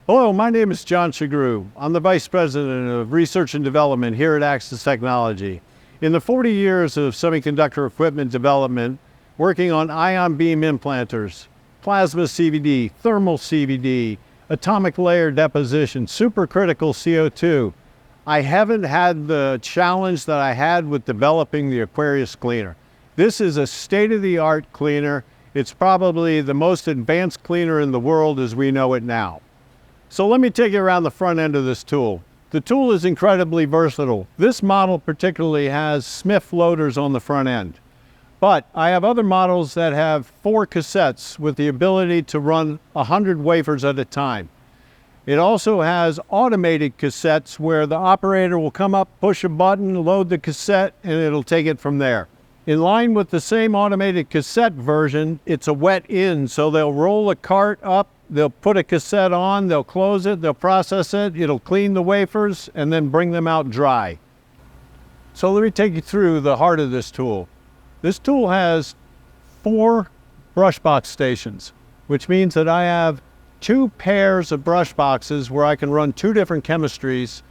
Hello, my name is John Chagru. I'm the Vice President of Research and Development here at Axus Technology. In the 40 years of semiconductor equipment development, working on ion beam implanters, plasma CVD, thermal CVD, atomic layer deposition, supercritical CO2, I haven't had the challenge that I had with developing the Aquarius cleaner. This is a state-of-the-art cleaner. It's probably the most advanced cleaner in the world as we know it now. So let me take you around the front end of this tool. The tool is incredibly versatile. This model particularly has Smith loaders on the front end. But I have other models that have 4 cassettes with the ability to run 100 wafers at a time. It also has automated cassettes where the operator will come up, push a button, load the cassette, and it'll take it from there. In line with the same automated cassette version, it's a wet in, so they'll roll a cart up, they'll put a cassette on, they'll close it, they'll process it, it'll clean the wafers, and then bring them out dry. So let me take you through the heart of this tool. This tool has 4 brush box stations, which means that I have 2 pairs of brush boxes where I can run 2 different chemistries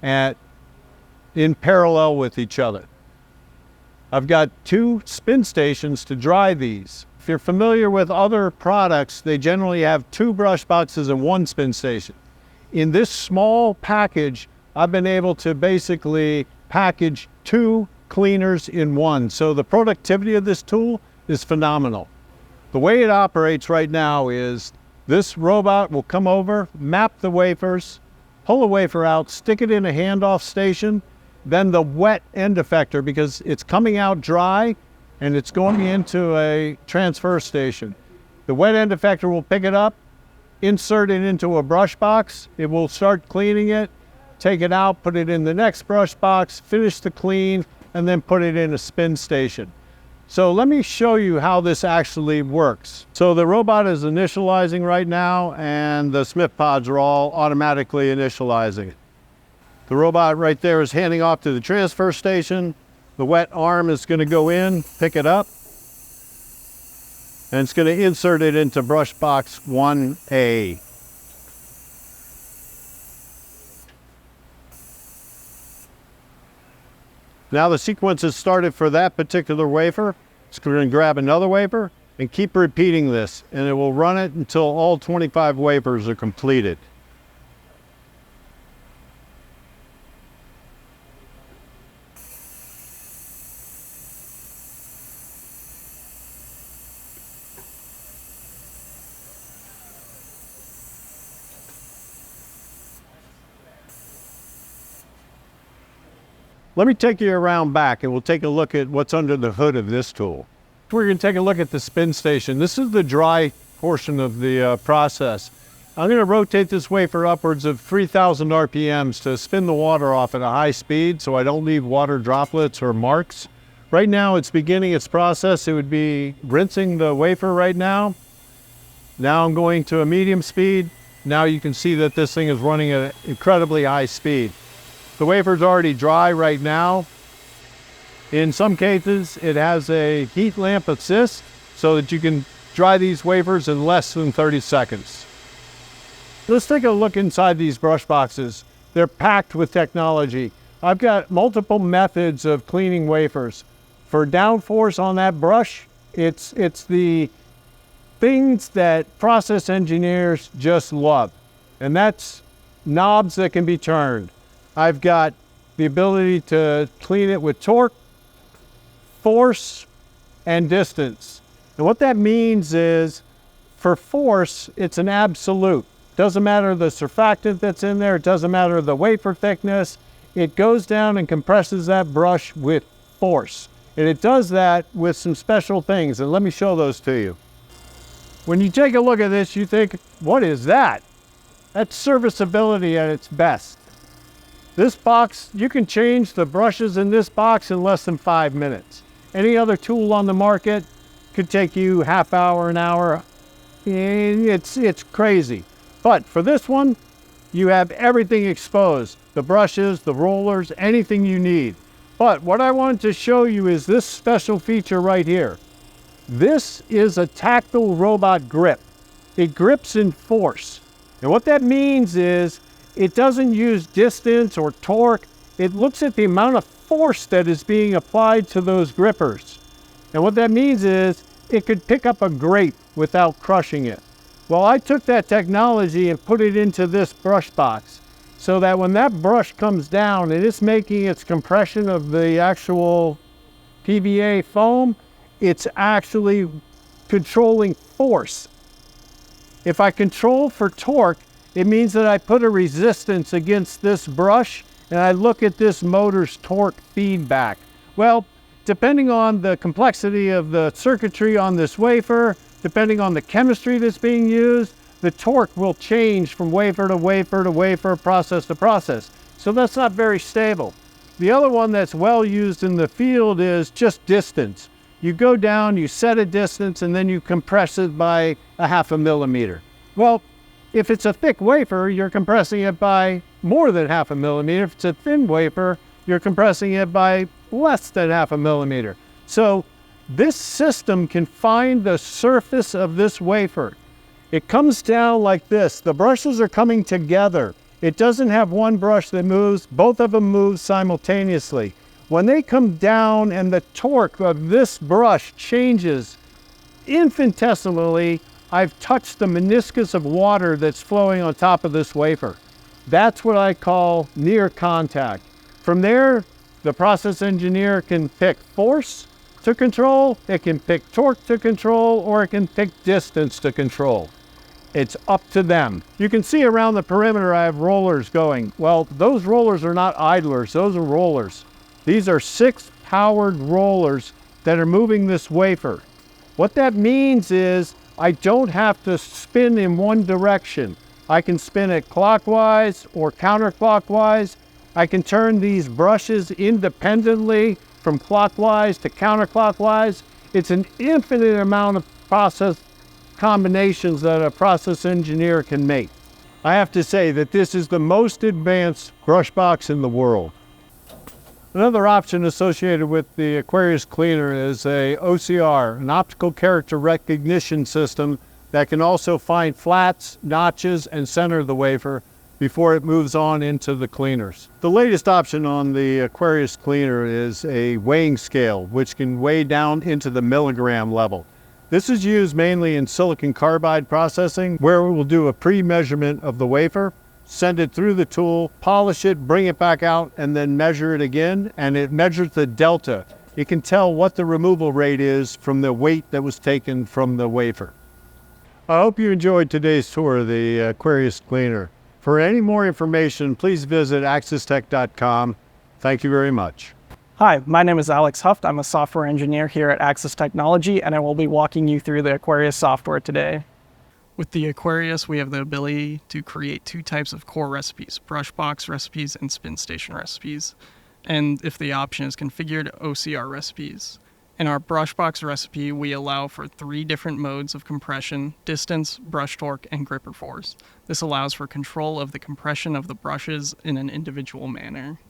in parallel with each other. I've got 2 spin stations to dry these. If you're familiar with other products, they generally have 2 brush boxes and 1 spin station. In this small package, I've been able to basically package 2 cleaners in one. So the productivity of this tool is phenomenal. The way it operates right now is this robot will come over, map the wafers, pull a wafer out, stick it in a handoff station, then the wet end effector, because it's coming out dry and it's going into a transfer station. The wet end effector will pick it up, insert it into a brush box. It will start cleaning it, take it out, put it in the next brush box, finish the clean, and then put it in a spin station. So let me show you how this actually works. So the robot is initializing right now, and the Smith pods are all automatically initializing. The robot right there is handing off to the transfer station. The wet arm is going to go in, pick it up, and it's going to insert it into brush box 1A. Now the sequence is started for that particular wafer. It's going to grab another wafer and keep repeating this, and it will run it until all 25 wafers are completed. Let me take you around back and we'll take a look at what's under the hood of this tool. We're going to take a look at the spin station. This is the dry portion of the process. I'm going to rotate this wafer upwards of 3,000 RPMs to spin the water off at a high speed so I don't leave water droplets or marks. Right now it's beginning its process. It would be rinsing the wafer right now. Now I'm going to a medium speed. Now you can see that this thing is running at an incredibly high speed. The wafer's already dry right now. In some cases, it has a heat lamp assist so that you can dry these wafers in less than 30 seconds. Let's take a look inside these brush boxes. They're packed with technology. I've got multiple methods of cleaning wafers. For downforce on that brush, it's the things that process engineers just love, and that's knobs that can be turned. I've got the ability to clean it with torque, force, and distance. And what that means is, for force, it's an absolute. Doesn't matter the surfactant that's in there, it doesn't matter the wafer thickness, it goes down and compresses that brush with force. And it does that with some special things, and let me show those to you. When you take a look at this, you think, what is that? That's serviceability at its best. This box, you can change the brushes in this box in less than 5 minutes. Any other tool on the market could take you half hour, an hour. It's crazy. But for this one, you have everything exposed. The brushes, the rollers, anything you need. But what I wanted to show you is this special feature right here. This is a tactile robot grip. It grips in force. And what that means is it doesn't use distance or torque. It looks at the amount of force that is being applied to those grippers. And what that means is it could pick up a grape without crushing it. Well, I took that technology and put it into this brush box so that when that brush comes down and it's making its compression of the actual PVA foam, it's actually controlling force. If I control for torque, it means that I put a resistance against this brush and I look at this motor's torque feedback. Well, depending on the complexity of the circuitry on this wafer, depending on the chemistry that's being used, the torque will change from wafer to wafer to wafer, process to process. So that's not very stable. The other one that's well used in the field is just distance. You go down, you set a distance, and then you compress it by 0.5 millimeter. Well, if it's a thick wafer, you're compressing it by more than 0.5 millimeter. If it's a thin wafer, you're compressing it by less than 0.5 millimeter. So this system can find the surface of this wafer. It comes down like this. The brushes are coming together. It doesn't have one brush that moves. Both of them move simultaneously. When they come down and the torque of this brush changes infinitesimally, I've touched the meniscus of water that's flowing on top of this wafer. That's what I call near contact. From there, the process engineer can pick force to control, it can pick torque to control, or it can pick distance to control. It's up to them. You can see around the perimeter I have rollers going. Well, those rollers are not idlers, those are rollers. These are 6 powered rollers that are moving this wafer. What that means is I don't have to spin in one direction. I can spin it clockwise or counterclockwise. I can turn these brushes independently from clockwise to counterclockwise. It's an infinite amount of process combinations that a process engineer can make. I have to say that this is the most advanced brush box in the world. Another option associated with the Aquarius cleaner is a OCR, an optical character recognition system that can also find flats, notches, and center the wafer before it moves on into the cleaners. The latest option on the Aquarius cleaner is a weighing scale, which can weigh down into the milligram level. This is used mainly in silicon carbide processing, where we will do a pre-measurement of the wafer, send it through the tool, polish it, bring it back out, and then measure it again, and it measures the delta. It can tell what the removal rate is from the weight that was taken from the wafer. I hope you enjoyed today's tour of the Aquarius cleaner. For any more information, please visit axustech.com. Thank you very much. Hi, my name is Alex Huft. I'm a software engineer here at Axus Technology, and I will be walking you through the Aquarius software today. With the Aquarius, we have the ability to create 2 types of core recipes, brush box recipes and spin station recipes. And if the option is configured, OCR recipes. In our brush box recipe, we allow for 3 different modes of compression: distance, brush torque, and gripper force. This allows for control of the compression of the brushes in an individual manner.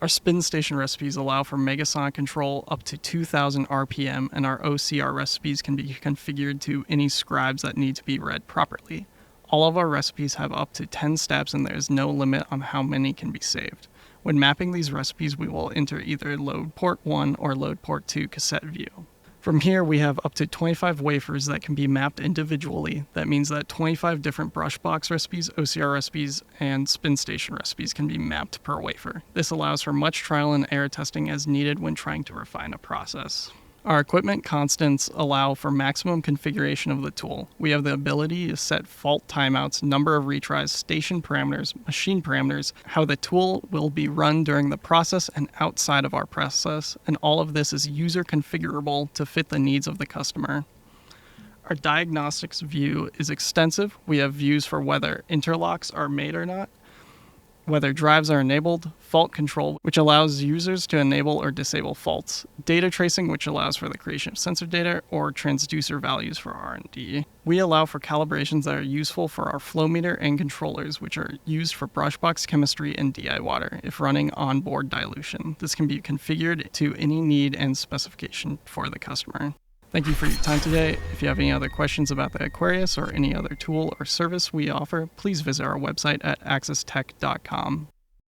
Our spin station recipes allow for megasonic control up to 2,000 RPM, and our OCR recipes can be configured to any scribes that need to be read properly. All of our recipes have up to 10 steps, and there is no limit on how many can be saved. When mapping these recipes, we will enter either load port 1 or load port 2 cassette view. From here, we have up to 25 wafers that can be mapped individually. That means that 25 different brush box recipes, OCR recipes, and spin station recipes can be mapped per wafer. This allows for much trial and error testing as needed when trying to refine a process. Our equipment constants allow for maximum configuration of the tool. We have the ability to set fault timeouts, number of retries, station parameters, machine parameters, how the tool will be run during the process and outside of our process, and all of this is user configurable to fit the needs of the customer. Our diagnostics view is extensive. We have views for whether interlocks are made or not, whether drives are enabled, fault control, which allows users to enable or disable faults, data tracing, which allows for the creation of sensor data, or transducer values for R&D. We allow for calibrations that are useful for our flow meter and controllers, which are used for brushbox chemistry and DI water if running onboard dilution. This can be configured to any need and specification for the customer. Thank you for your time today. If you have any other questions about the Aquarius or any other tool or service we offer, please visit our website at axustech.com.